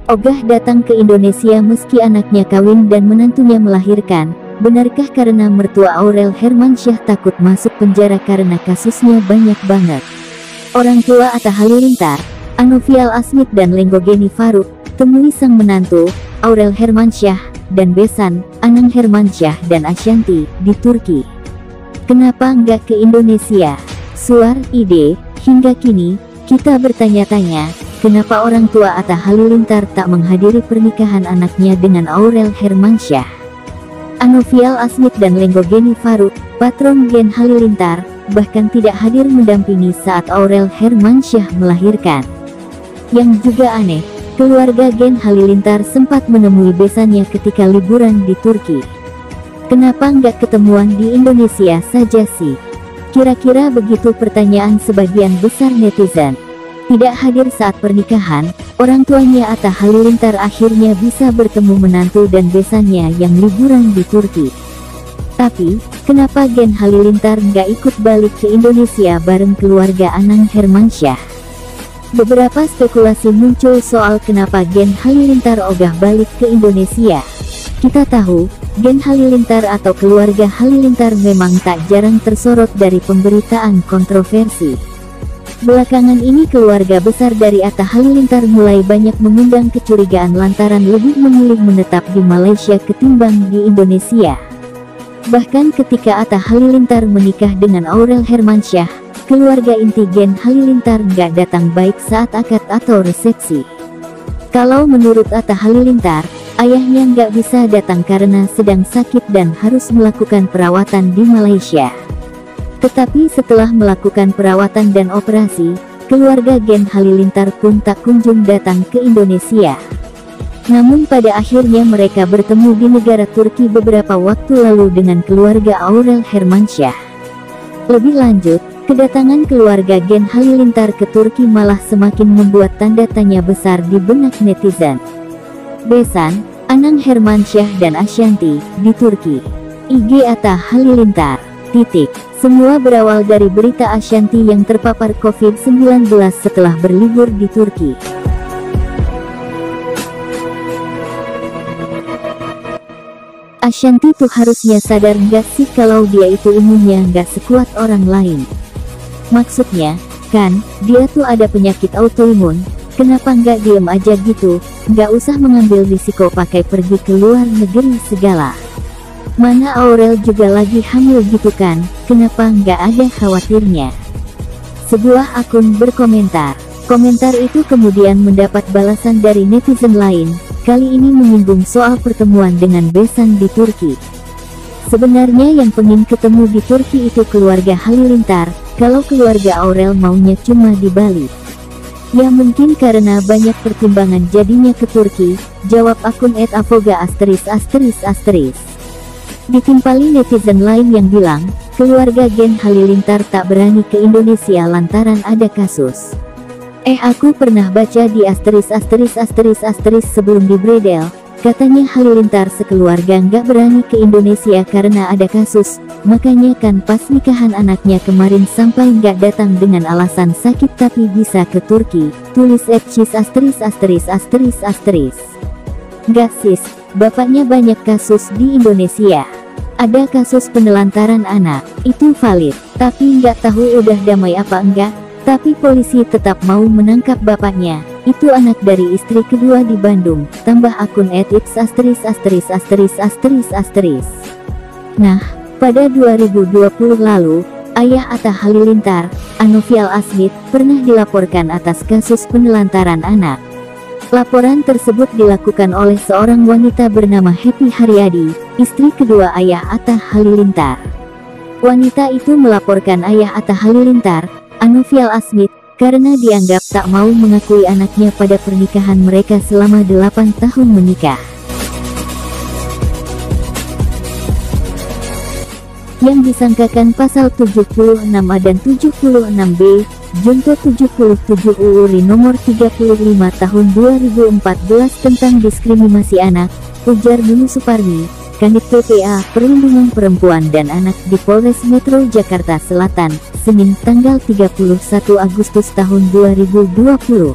Ogah datang ke Indonesia meski anaknya kawin dan menantunya melahirkan. Benarkah karena mertua Aurel Hermansyah takut masuk penjara karena kasusnya banyak banget? Orang tua Atta Halilintar, Anovial Asmit dan Lenggogeni Faruk, temui sang menantu, Aurel Hermansyah, dan besan, Anang Hermansyah dan Ashanti, di Turki. Kenapa nggak ke Indonesia? Suar, ide, hingga kini, kita bertanya-tanya, kenapa orang tua Atta Halilintar tak menghadiri pernikahan anaknya dengan Aurel Hermansyah? Anovial Asmit dan Lenggogeni Faruk, patron Gen Halilintar, bahkan tidak hadir mendampingi saat Aurel Hermansyah melahirkan. Yang juga aneh, keluarga Gen Halilintar sempat menemui besannya ketika liburan di Turki. Kenapa nggak ketemuan di Indonesia saja sih? Kira-kira begitu pertanyaan sebagian besar netizen. Tidak hadir saat pernikahan, orang tuanya Atta Halilintar akhirnya bisa bertemu menantu dan besannya yang liburan di Turki. Tapi, kenapa Gen Halilintar nggak ikut balik ke Indonesia bareng keluarga Anang Hermansyah? Beberapa spekulasi muncul soal kenapa Gen Halilintar ogah balik ke Indonesia. Kita tahu, Gen Halilintar atau keluarga Halilintar memang tak jarang tersorot dari pemberitaan kontroversi. Belakangan ini keluarga besar dari Atta Halilintar mulai banyak mengundang kecurigaan lantaran lebih memilih menetap di Malaysia ketimbang di Indonesia. Bahkan ketika Atta Halilintar menikah dengan Aurel Hermansyah, keluarga inti Gen Halilintar nggak datang baik saat akad atau resepsi. Kalau menurut Atta Halilintar, ayahnya nggak bisa datang karena sedang sakit dan harus melakukan perawatan di Malaysia. Tetapi setelah melakukan perawatan dan operasi, keluarga Gen Halilintar pun tak kunjung datang ke Indonesia. Namun pada akhirnya mereka bertemu di negara Turki beberapa waktu lalu dengan keluarga Aurel Hermansyah. Lebih lanjut, kedatangan keluarga Gen Halilintar ke Turki malah semakin membuat tanda tanya besar di benak netizen. Besan, Anang Hermansyah dan Ashanti, di Turki. IG Atta Halilintar. Semua berawal dari berita Ashanti yang terpapar COVID-19 setelah berlibur di Turki. Ashanti tuh harusnya sadar nggak sih kalau dia itu imunnya nggak sekuat orang lain. Maksudnya, kan, dia tuh ada penyakit autoimun, kenapa nggak diem aja gitu, nggak usah mengambil risiko pakai pergi ke luar negeri segala. Mana Aurel juga lagi hamil gitu kan, kenapa nggak ada khawatirnya? Sebuah akun berkomentar. Komentar itu kemudian mendapat balasan dari netizen lain, kali ini menyinggung soal pertemuan dengan besan di Turki. Sebenarnya yang pengen ketemu di Turki itu keluarga Halilintar, kalau keluarga Aurel maunya cuma di Bali. Ya mungkin karena banyak pertimbangan jadinya ke Turki, jawab akun @avoga*****. Ditimpali netizen lain yang bilang, keluarga Gen Halilintar tak berani ke Indonesia lantaran ada kasus. Aku pernah baca di ***** sebelum di Bredel, katanya Halilintar sekeluarga nggak berani ke Indonesia karena ada kasus, makanya kan pas nikahan anaknya kemarin sampai nggak datang dengan alasan sakit tapi bisa ke Turki, tulis @cis*****. Nggak sis, bapaknya banyak kasus di Indonesia. Ada kasus penelantaran anak, itu valid, tapi nggak tahu udah damai apa enggak, tapi polisi tetap mau menangkap bapaknya, itu anak dari istri kedua di Bandung, tambah akun @x*****. Nah, pada 2020 lalu, ayah Atta Halilintar, Anovial Asmit, pernah dilaporkan atas kasus penelantaran anak. Laporan tersebut dilakukan oleh seorang wanita bernama Happy Haryadi, istri kedua ayah Atta Halilintar. Wanita itu melaporkan ayah Atta Halilintar, Anovial Asmit, karena dianggap tak mau mengakui anaknya pada pernikahan mereka selama 8 tahun menikah. Yang disangkakan pasal 76A dan 76B, Junto 77 UU RI Nomor 35 Tahun 2014 tentang diskriminasi anak, ujar Nunu Suparmi, Kanit PPA Perlindungan Perempuan dan Anak di Polres Metro Jakarta Selatan, Senin tanggal 31 Agustus tahun 2020.